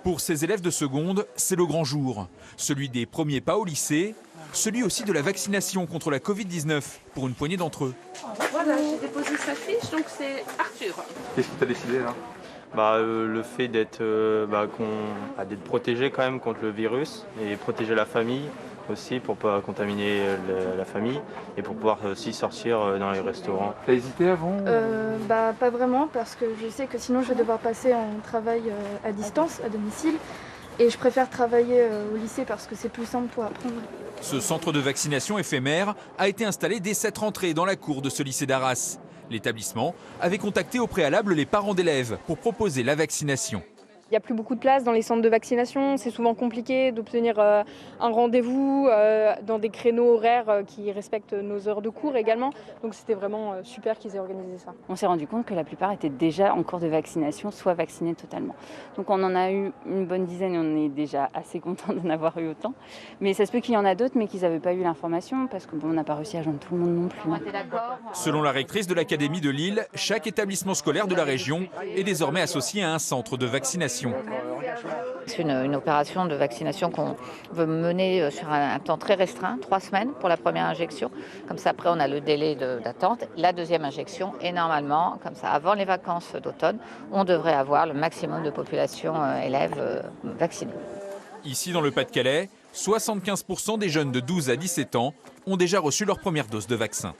Pour ces élèves de seconde, c'est le grand jour. Celui des premiers pas au lycée, celui aussi de la vaccination contre la Covid-19 pour une poignée d'entre eux. Voilà, j'ai déposé sa fiche, donc c'est Arthur. Qu'est-ce que tu as décidé là? Le fait d'être d'être protégé quand même contre le virus et protéger la famille aussi pour ne pas contaminer la famille et pour pouvoir aussi sortir dans les restaurants. T'as hésité avant? Pas vraiment, parce que je sais que sinon je vais devoir passer un travail à distance, à domicile. Et je préfère travailler au lycée parce que c'est plus simple pour apprendre. Ce centre de vaccination éphémère a été installé dès cette rentrée dans la cour de ce lycée d'Arras. L'établissement avait contacté au préalable les parents d'élèves pour proposer la vaccination. Il n'y a plus beaucoup de place dans les centres de vaccination, c'est souvent compliqué d'obtenir un rendez-vous dans des créneaux horaires qui respectent nos heures de cours également. Donc c'était vraiment super qu'ils aient organisé ça. On s'est rendu compte que la plupart étaient déjà en cours de vaccination, soit vaccinés totalement. Donc on en a eu une bonne dizaine et on est déjà assez content d'en avoir eu autant. Mais ça se peut qu'il y en a d'autres mais qu'ils n'avaient pas eu l'information parce qu'on n'a pas réussi à joindre tout le monde non plus. Selon la rectrice de l'Académie de Lille, chaque établissement scolaire de la région est désormais associé à un centre de vaccination. C'est une opération de vaccination qu'on veut mener sur un temps très restreint, 3 semaines pour la première injection. Comme ça, après, on a le délai d'attente. La deuxième injection, et normalement, comme ça, avant les vacances d'automne, on devrait avoir le maximum de population élèves vaccinée. Ici, dans le Pas-de-Calais, 75% des jeunes de 12 à 17 ans ont déjà reçu leur première dose de vaccin.